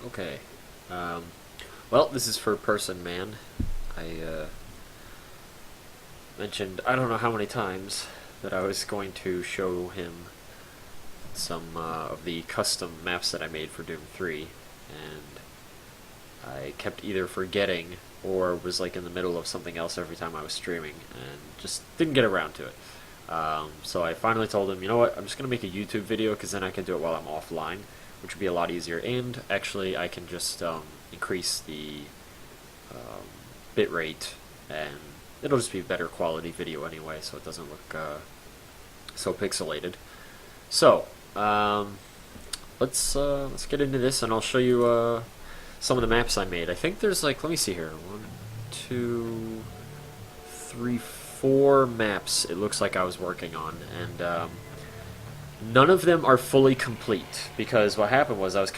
Okay. Um, well, this is for Personman. I mentioned I don't know how many times that I was going to show him some of the custom maps that I made for Doom 3, and I kept either forgetting or was like in the middle of something else every time I was streaming, and just didn't get around to it. So I finally told him, you know what, I'm just going to make a YouTube video because then I can do it while I'm offline, which would be a lot easier. And actually, I can just increase the um, bit rate, and it'll just be better quality video anyway, so it doesn't look so pixelated. So let's get into this, and I'll show you some of the maps I made. I think there's like, let me see here, one, two, three, four maps it looks like I was working on, and none of them are fully complete because what happened was I was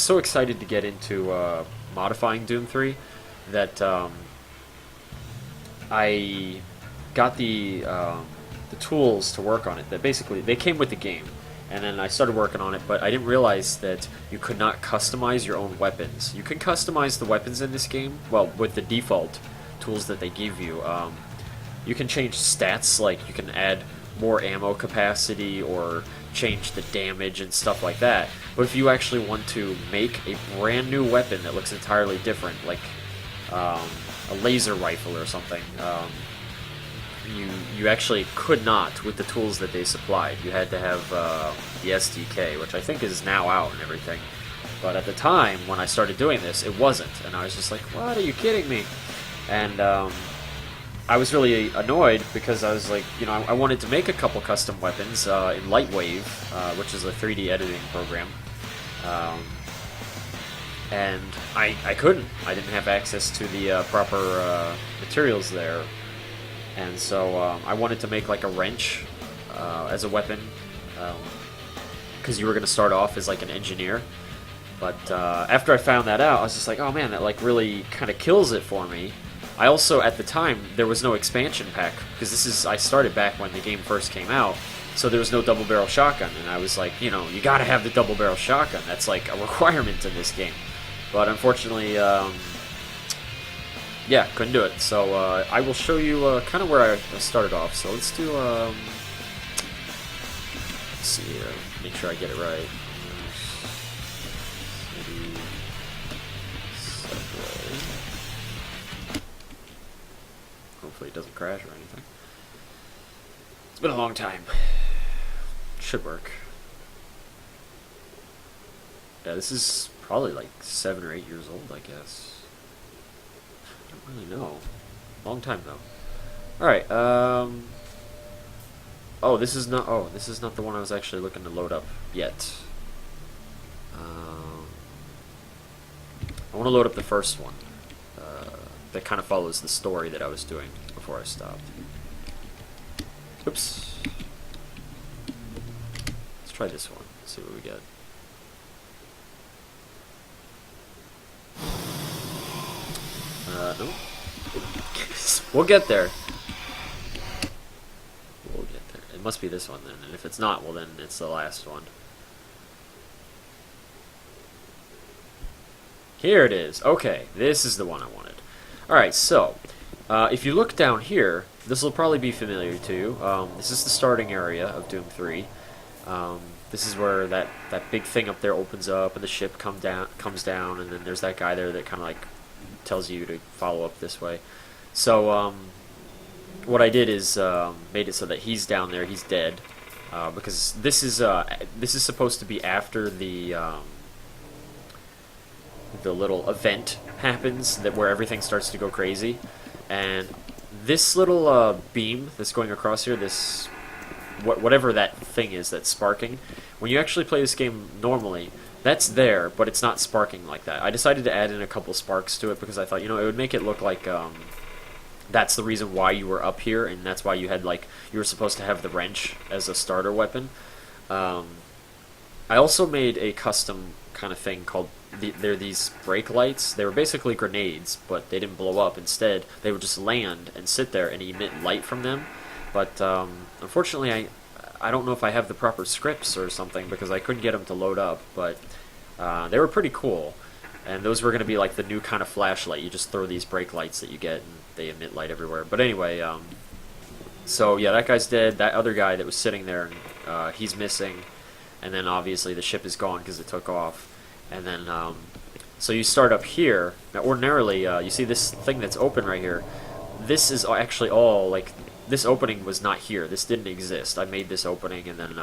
so excited to get into modifying Doom 3 that I got the tools to work on it. That basically they came with the game, and then I started working on it. But I didn't realize that you could not customize your own weapons. You can customize the weapons in this game, well, with the default tools that they give you. You can change stats, like you can add more ammo capacity or change the damage and stuff like that. But if you actually want to make a brand new weapon that looks entirely different, like um, a laser rifle or something, you actually could not with the tools that they supplied. You had to have the SDK, which I think is now out and everything. But at the time when I started doing this, it wasn't, and I was just like, "What? Are you kidding me?" And I was really annoyed because I was like, I wanted to make a couple custom weapons in Lightwave, which is a 3D editing program, um, and I couldn't. I didn't have access to the proper materials there, and so I wanted to make like a wrench as a weapon, because you were going to start off as like an engineer. But after I found that out, I was just like, oh man, that like really kind of kills it for me. I also, at the time, there was no expansion pack, because I started back when the game first came out, so there was no double barrel shotgun, and I was like, you gotta have the double barrel shotgun. That's like a requirement in this game. But unfortunately, yeah, couldn't do it. So I will show you kind of where I started off. So let's do, let's see here, make sure I get it right. City, subway. Hopefully it doesn't crash or anything. It's been a long time. Should work. Yeah, this is probably like 7 or 8 years old, I guess. I don't really know. Long time though. Alright, this is not the one I was actually looking to load up yet. I want to load up the first one. That kind of follows the story that I was doing before I stopped. Oops. Let's try this one. See what we get. No. We'll get there. We'll get there. It must be this one then, and if it's not, well then it's the last one. Here it is. Okay, this is the one I wanted. Alright, so, if you look down here, this will probably be familiar to you. This is the starting area of Doom 3. This is where that big thing up there opens up, and the ship comes down, and then there's that guy there that kind of like tells you to follow up this way. So, what I did is made it so that he's down there, he's dead, because this is supposed to be after the little event happens where everything starts to go crazy, and this little beam that's going across here, this whatever that thing is that's sparking, when you actually play this game normally, that's there, but it's not sparking like that. I decided to add in a couple sparks to it because I thought, it would make it look like that's the reason why you were up here, and that's why you were supposed to have the wrench as a starter weapon. I also made a custom kind of thing called they're these brake lights. They were basically grenades, but they didn't blow up. Instead, they would just land and sit there and emit light from them. But unfortunately, I don't know if I have the proper scripts or something because I couldn't get them to load up. But They were pretty cool, and those were going to be like the new kind of flashlight. You just throw these brake lights that you get, and they emit light everywhere. But anyway, so yeah, that guy's dead. That other guy that was sitting there, he's missing, and then obviously the ship is gone because it took off. And then so you start up here. Now, ordinarily, you see this thing that's open right here. This is actually all like this opening was not here. This didn't exist. I made this opening and then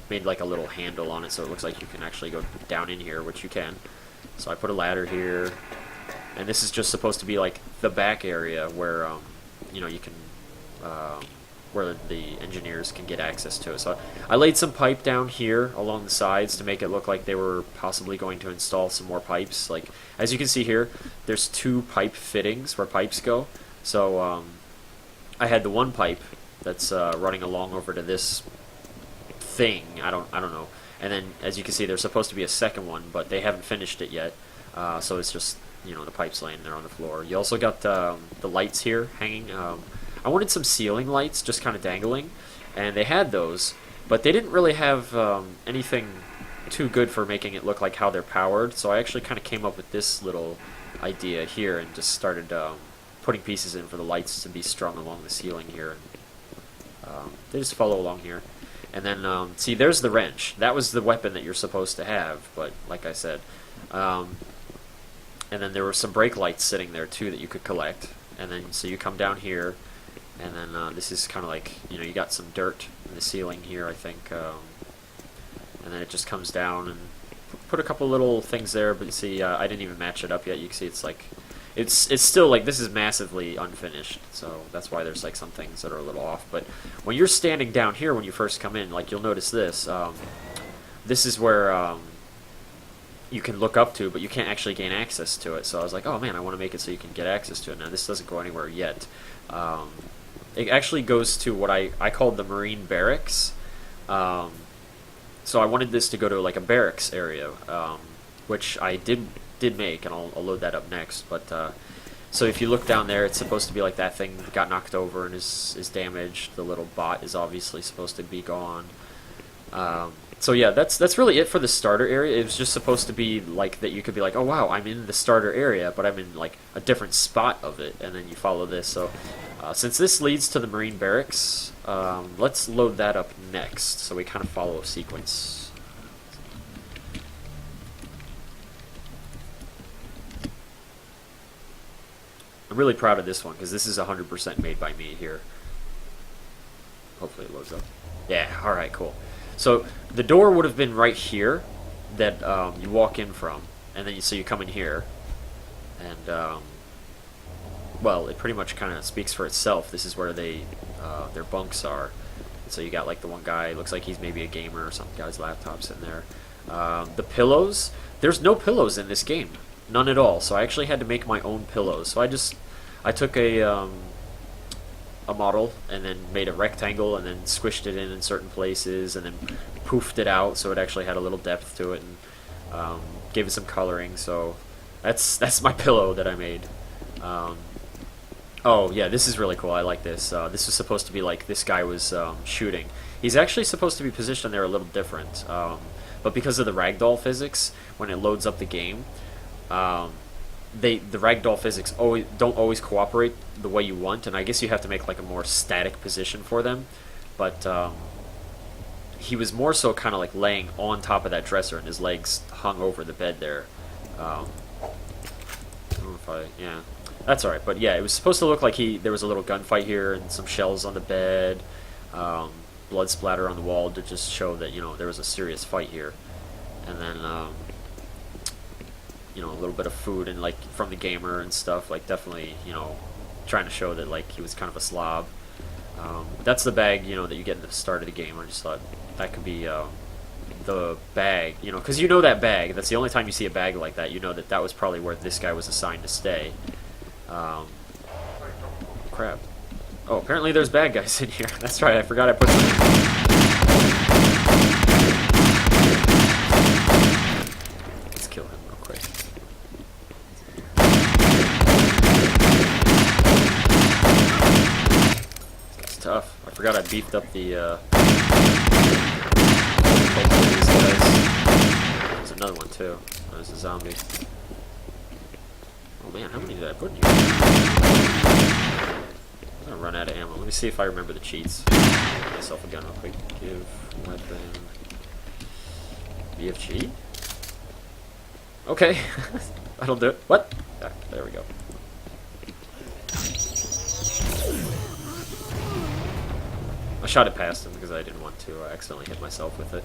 made like a little handle on it so it looks like you can actually go down in here, which you can. So I put a ladder here, and this is just supposed to be like the back area where you know, you can where the engineers can get access to it. So I laid some pipe down here along the sides to make it look like they were possibly going to install some more pipes. Like, as you can see here, there's 2 pipe fittings where pipes go. So I had the one pipe that's running along over to this thing. I don't know. And then, as you can see, there's supposed to be a second one, but they haven't finished it yet. So it's just, you know, the pipes laying there on the floor. You also got the lights here hanging. I wanted some ceiling lights just kind of dangling, and they had those, but they didn't really have anything too good for making it look like how they're powered. So I actually kind of came up with this little idea here and just started putting pieces in for the lights to be strung along the ceiling here. And they just follow along here. And then, see, there's the wrench. That was the weapon that you're supposed to have, but like I said. And then there were some brake lights sitting there, too, that you could collect. And then, so you come down here, and then this is kind of like, you know, you got some dirt in the ceiling here, I think. And then it just comes down and put a couple little things there, but you see, I didn't even match it up yet. You can see it's like, it's still like, this is massively unfinished, so that's why there's like some things that are a little off. But when you're standing down here when you first come in, like, you'll notice this. This is where you can look up to, but you can't actually gain access to it. So I was like, oh man, I want to make it so you can get access to it. Now this doesn't go anywhere yet. It actually goes to what I called the Marine Barracks. So I wanted this to go to like a barracks area, which I did make, and I'll load that up next. But so if you look down there, it's supposed to be like that thing got knocked over and is damaged. The little bot is obviously supposed to be gone. So yeah, that's really it for the starter area. It was just supposed to be like that you could be like, oh wow, I'm in the starter area, but I'm in like a different spot of it, and then you follow this. So since this leads to the Marine Barracks, let's load that up next, so we kind of follow a sequence. I'm really proud of this one, because this is 100% made by me here. Hopefully it loads up. Yeah, alright, cool. So the door would have been right here that you walk in from, and then so you come in here, and well, it pretty much kind of speaks for itself. This is where they their bunks are. And so you got like the one guy, looks like he's maybe a gamer or some guy's laptop's in there. The pillows, there's no pillows in this game, none at all. So I actually had to make my own pillows. So I took a model and then made a rectangle and then squished it in certain places and then poofed it out so it actually had a little depth to it, and gave it some coloring. So that's my pillow that I made. Oh yeah, this is really cool. I like this. This was supposed to be like this guy was shooting. He's actually supposed to be positioned there a little different, but because of the ragdoll physics, when it loads up the game, the ragdoll physics don't always cooperate the way you want, and I guess you have to make like a more static position for them. But he was more so kind of like laying on top of that dresser, and his legs hung over the bed there. I don't know if yeah, that's alright. But yeah, it was supposed to look like there was a little gunfight here and some shells on the bed, blood splatter on the wall to just show that, you know, there was a serious fight here. And then you know, a little bit of food and like from the gamer and stuff, like definitely, you know, trying to show that like he was kind of a slob. That's the bag, you know, that you get at the start of the game. I just thought that could be the bag, you know, because you know that bag. That's the only time you see a bag like that. You know that that was probably where this guy was assigned to stay. Crap. Oh, apparently there's bad guys in here. That's right, I forgot I put them in. Let's kill him real quick. That's tough. I forgot I beefed up the these guys. too. Oh, there's a zombie. Oh man, how many did I put in here? I'm gonna run out of ammo. Let me see if I remember the cheats. Give myself a gun real quick. Give weapon. BFG? Okay. That'll do it. What? Ah, there we go. I shot it past him because I didn't want to accidentally hit myself with it.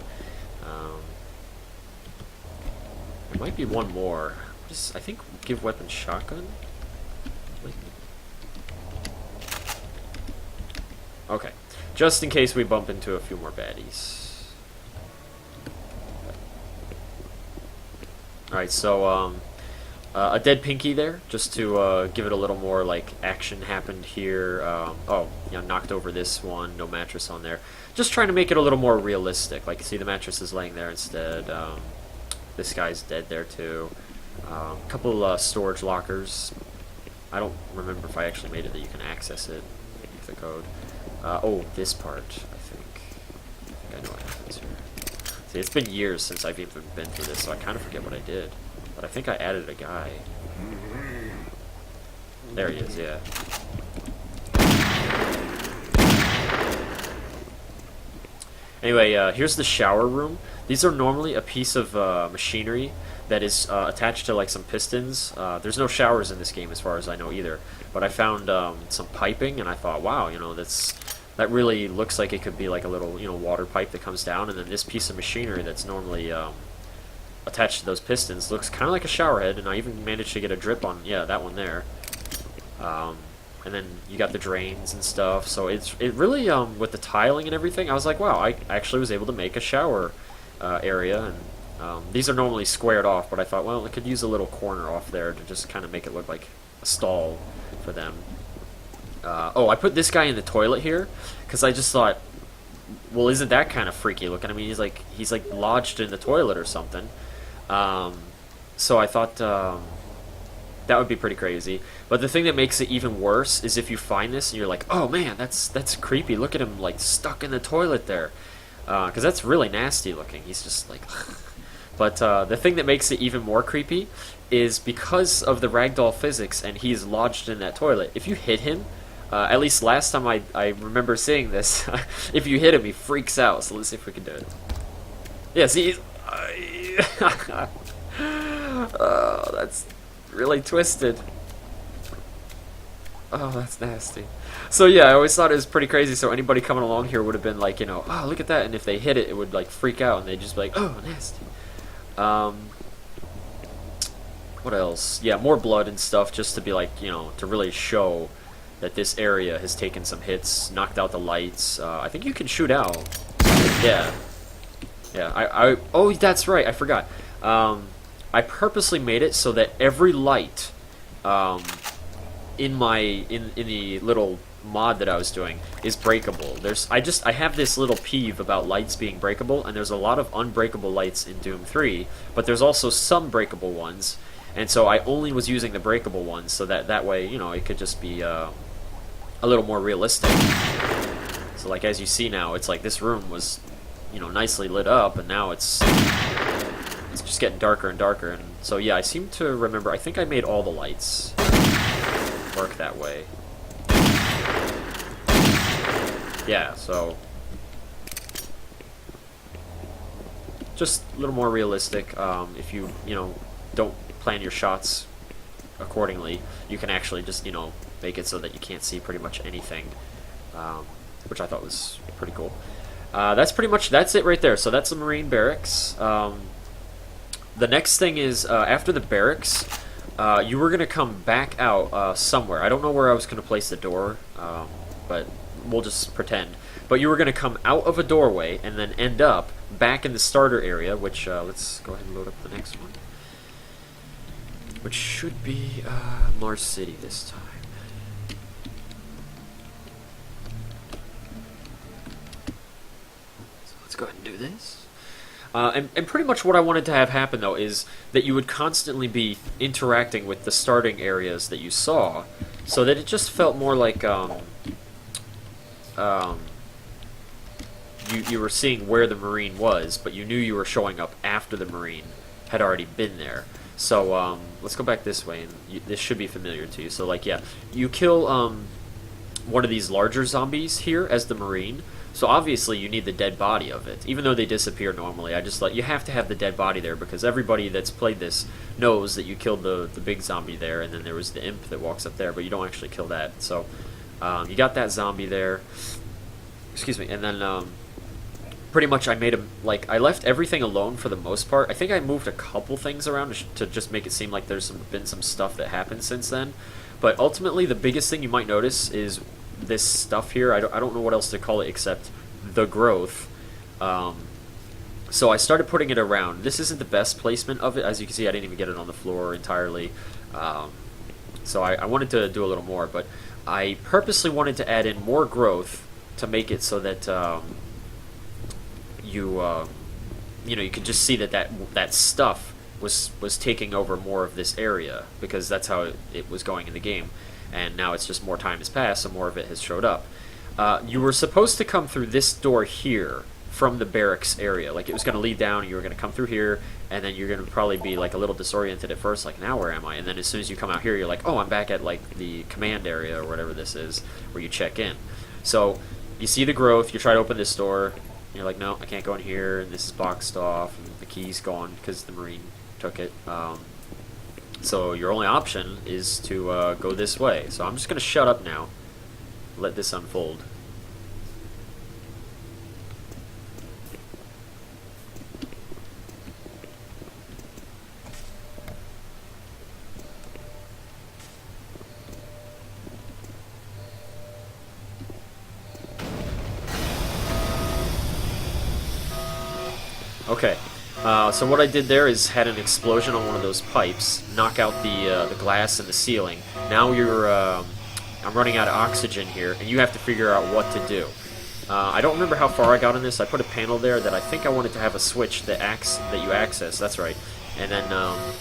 There might be one more. I think give weapon shotgun? Okay. Just in case we bump into a few more baddies. Alright, so a dead pinky there, just to give it a little more like action happened here. Oh, you know, knocked over this one, no mattress on there. Just trying to make it a little more realistic. Like, see, the mattress is laying there instead. This guy's dead there too. A couple storage lockers. I don't remember if I actually made it that you can access it with the code. Oh, this part, I think I know what happens here. See, it's been years since I've even been through this, so I kind of forget what I did. But I think I added a guy. There he is, yeah. Anyway, here's the shower room. These are normally a piece of machinery that is attached to like some pistons. There's no showers in this game as far as I know either. But I found some piping and I thought, wow, you know, that really looks like it could be like a little, you know, water pipe that comes down, and then this piece of machinery that's normally attached to those pistons looks kind of like a shower head, and I even managed to get a drip on, yeah, that one there. And then you got the drains and stuff, so it really, with the tiling and everything, I was like, wow, I actually was able to make a shower area, and these are normally squared off, but I thought, well, I could use a little corner off there to just kind of make it look like a stall for them. Oh, I put this guy in the toilet here, because I just thought, well, isn't that kind of freaky looking? I mean, he's like lodged in the toilet or something. So I thought that would be pretty crazy. But the thing that makes it even worse is if you find this and you're like, oh man, that's creepy. Look at him like stuck in the toilet there, because that's really nasty looking. He's just like. But the thing that makes it even more creepy is because of the ragdoll physics, and he's lodged in that toilet. If you hit him, at least last time I remember seeing this, if you hit him, he freaks out. So let's see if we can do it. Yeah, see. Oh, that's really twisted. Oh, that's nasty. So yeah, I always thought it was pretty crazy. So anybody coming along here would have been like, you know, oh, look at that. And if they hit it, it would like freak out, and they'd just be like, oh, nasty. What else? Yeah, more blood and stuff, just to be like, you know, to really show that this area has taken some hits, knocked out the lights. I think you can shoot out. Yeah. Yeah, oh, that's right, I forgot. I purposely made it so that every light in the little mod that I was doing is breakable. I have this little peeve about lights being breakable, and there's a lot of unbreakable lights in Doom 3, but there's also some breakable ones, and so I only was using the breakable ones so that way, you know, it could just be a little more realistic. So like as you see now, it's like this room was, you know, nicely lit up, and now it's just getting darker and darker. And so yeah, I seem to remember, I think I made all the lights work that way. Yeah, so just a little more realistic. If you know, don't plan your shots accordingly, you can actually just, you know, make it so that you can't see pretty much anything, which I thought was pretty cool. That's it right there. So that's the Marine barracks. The next thing is, after the barracks, you were going to come back out somewhere. I don't know where I was going to place the door, but we'll just pretend. But you were going to come out of a doorway and then end up back in the starter area, which, let's go ahead and load up the next one. Which should be Mars City this time. So let's go ahead and do this. And pretty much what I wanted to have happen, though, is that you would constantly be interacting with the starting areas that you saw, so that it just felt more like you were seeing where the Marine was, but you knew you were showing up after the Marine had already been there. So let's go back this way, and this should be familiar to you. So like, yeah, you kill one of these larger zombies here as the Marine. So obviously you need the dead body of it. Even though they disappear normally, you have to have the dead body there because everybody that's played this knows that you killed the big zombie there, and then there was the imp that walks up there, but you don't actually kill that. So you got that zombie there. Excuse me, and then pretty much I made him, like, I left everything alone for the most part. I think I moved a couple things around to just make it seem like there's been some stuff that happened since then. But ultimately, the biggest thing you might notice is this stuff here. I don't know what else to call it except the growth. So I started putting it around. This isn't the best placement of it. As you can see, I didn't even get it on the floor entirely. So I wanted to do a little more, but I purposely wanted to add in more growth to make it so that you could just see that stuff was taking over more of this area, because that's how it was going in the game. And now it's just more time has passed, so more of it has showed up. You were supposed to come through this door here from the barracks area. Like, it was going to lead down, and you were going to come through here, and then you're going to probably be like a little disoriented at first, like, now where am I? And then as soon as you come out here, you're like, oh, I'm back at like the command area or whatever this is, where you check in. So you see the growth, you try to open this door, and you're like, no, I can't go in here, and this is boxed off, and the key's gone because the Marine took it. So your only option is to go this way. So I'm just going to shut up now, let this unfold. Okay, so what I did there is had an explosion on one of those pipes, knock out the glass in the ceiling. Now I'm running out of oxygen here, and you have to figure out what to do. I don't remember how far I got in this. I put a panel there that I think I wanted to have a switch that you access. That's right. And then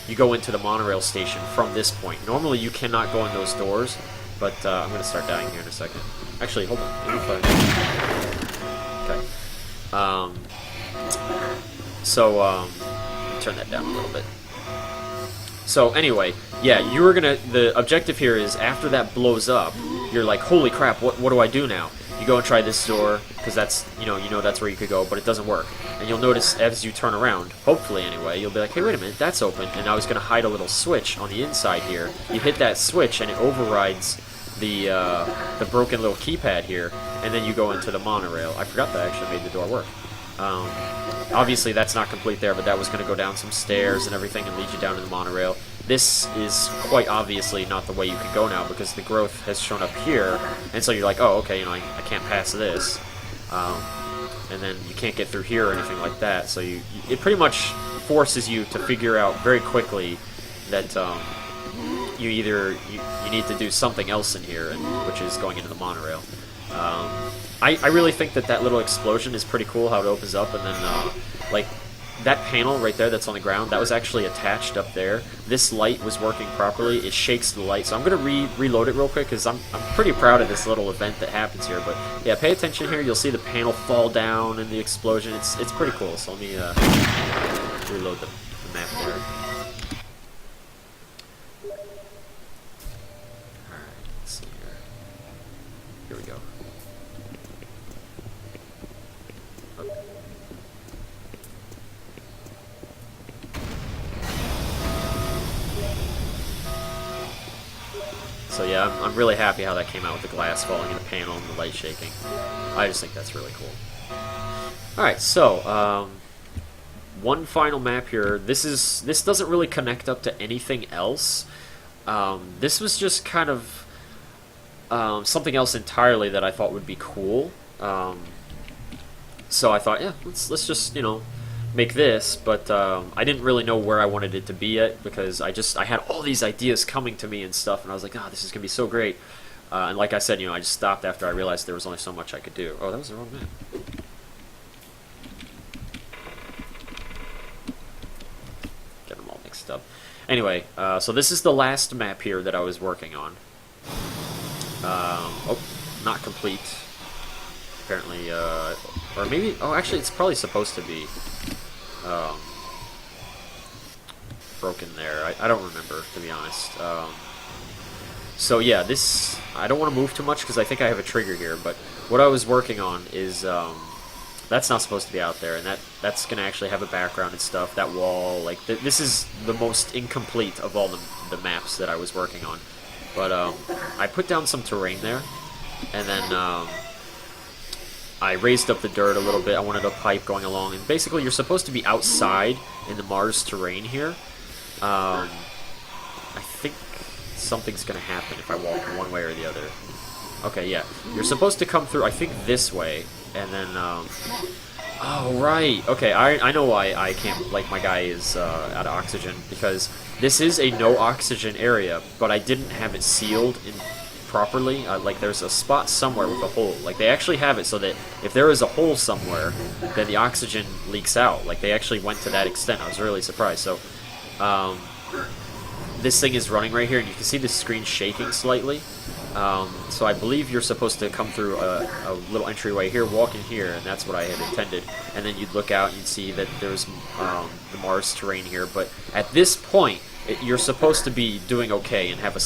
you go into the monorail station from this point. Normally you cannot go in those doors, but I'm going to start dying here in a second. Actually, hold on. Okay. So, turn that down a little bit. So anyway, yeah, the objective here is after that blows up, you're like, holy crap, what do I do now? You go and try this door, because that's, you know that's where you could go, but it doesn't work. And you'll notice as you turn around, hopefully anyway, you'll be like, hey, wait a minute, that's open, and I was going to hide a little switch on the inside here. You hit that switch, and it overrides the broken little keypad here, and then you go into the monorail. I forgot that I actually made the door work. Obviously that's not complete there, but that was going to go down some stairs and everything and lead you down to the monorail. This is quite obviously not the way you can go now, because the growth has shown up here, and so you're like, oh, okay, I can't pass this, and then you can't get through here or anything like that, so it pretty much forces you to figure out very quickly that you need to do something else in here, which is going into the monorail. I really think that little explosion is pretty cool, how it opens up, and then, like, that panel right there that's on the ground, that was actually attached up there. This light was working properly. It shakes the light, so I'm going to reload it real quick, because I'm pretty proud of this little event that happens here. But, yeah, pay attention here. You'll see the panel fall down and the explosion. It's pretty cool, so let me reload the map there. Alright, let's see here. Here we go. So yeah, I'm really happy how that came out with the glass falling in the panel and the light shaking. I just think that's really cool. Alright, so, one final map here. This doesn't really connect up to anything else. This was just kind of something else entirely that I thought would be cool. So I thought, yeah, let's just, make this, but I didn't really know where I wanted it to be yet, because I had all these ideas coming to me and stuff, and I was like, this is gonna be so great. And like I said, I just stopped after I realized there was only so much I could do. Oh, that was the wrong map. Get them all mixed up. Anyway, so this is the last map here that I was working on. Oh, not complete. Apparently, or maybe, oh, actually, it's probably supposed to be. broken there. I don't remember, to be honest. So yeah, this, I don't want to move too much because I think I have a trigger here, but what I was working on is, that's not supposed to be out there, and that's going to actually have a background and stuff. That wall, like, this is the most incomplete of all the maps that I was working on. But I put down some terrain there, and then I raised up the dirt a little bit. I wanted a pipe going along, and basically you're supposed to be outside in the Mars terrain here. I think something's going to happen if I walk one way or the other. Okay, yeah. You're supposed to come through, I think, this way, and then, oh, right. Okay, I know why I can't, like, my guy is out of oxygen, because this is a no-oxygen area, but I didn't have it sealed in properly. Like, there's a spot somewhere with a hole. Like, they actually have it so that if there is a hole somewhere, then the oxygen leaks out. Like, they actually went to that extent. I was really surprised. So, this thing is running right here, and you can see the screen shaking slightly. So I believe you're supposed to come through a little entryway here, walk in here, and that's what I had intended. And then you'd look out and you'd see that there's the Mars terrain here. But at this point, you're supposed to be doing okay and have a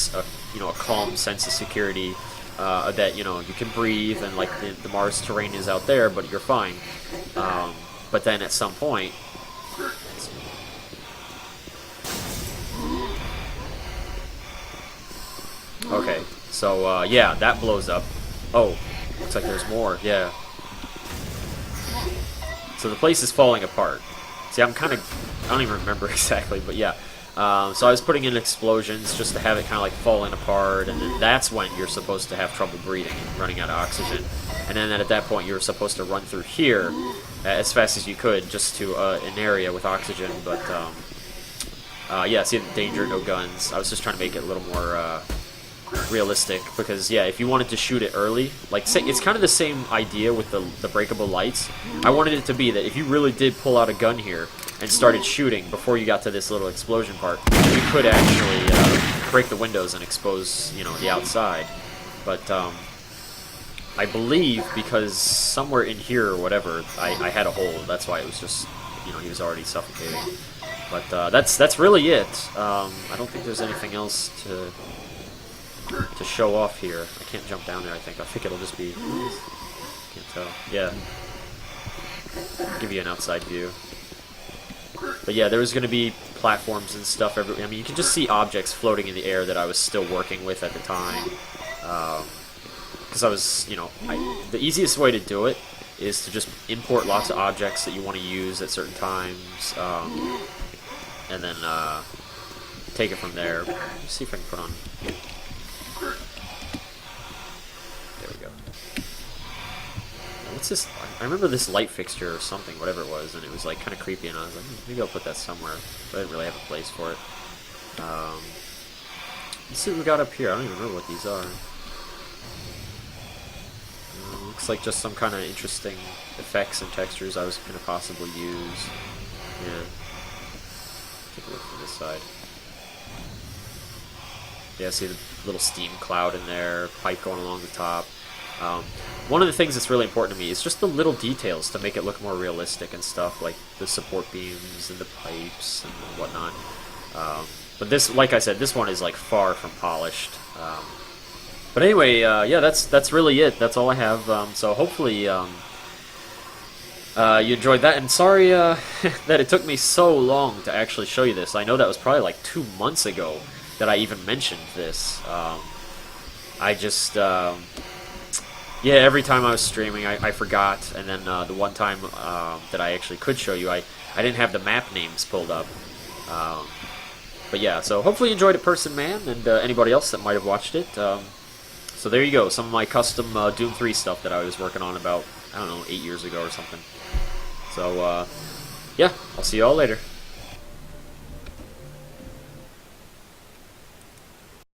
calm sense of security, that you can breathe, and like the Mars terrain is out there, but you're fine. But then at some point. Okay, so, yeah, that blows up. Oh, looks like there's more, yeah. So the place is falling apart. See, I don't even remember exactly, but yeah. So I was putting in explosions just to have it kind of like falling apart, and then that's when you're supposed to have trouble breathing and running out of oxygen. And then at that point, you're supposed to run through here as fast as you could just to an area with oxygen, but, yeah, see, danger, no guns. I was just trying to make it a little more, realistic, because yeah, if you wanted to shoot it early, like, say, it's kind of the same idea with the breakable lights. I wanted it to be that if you really did pull out a gun here and started shooting before you got to this little explosion part, you could actually break the windows and expose, the outside. But I believe because somewhere in here or whatever, I had a hole. That's why it was just, he was already suffocating. But that's really it. I don't think there's anything else to show off here. I can't jump down there, I think it'll just be... Can't tell. Yeah. Give you an outside view. But yeah, there was going to be platforms and stuff everywhere. I mean, you can just see objects floating in the air that I was still working with at the time. Because I was, the easiest way to do it is to just import lots of objects that you want to use at certain times. And then take it from there. Let's see if I can put on... There we go. What's this? I remember this light fixture or something, whatever it was, and it was like kind of creepy, and I was like, maybe I'll put that somewhere. But I didn't really have a place for it. Let's see what we got up here. I don't even remember what these are. Looks like just some kind of interesting effects and textures I was going to possibly use. Yeah. Take a look from this side. Yeah, see the little steam cloud in there, pipe going along the top. One of the things that's really important to me is just the little details to make it look more realistic and stuff, like the support beams and the pipes and whatnot. But this, like I said, this one is like far from polished. But anyway, yeah, that's really it. That's all I have. So hopefully you enjoyed that. And sorry that it took me so long to actually show you this. I know that was probably like 2 months ago that I even mentioned this. I just, yeah, every time I was streaming, I forgot, and then the one time that I actually could show you, I didn't have the map names pulled up. But yeah, so hopefully you enjoyed it, Personman, and anybody else that might have watched it. So there you go, some of my custom Doom 3 stuff that I was working on about, I don't know, 8 years ago or something. So, yeah, I'll see you all later.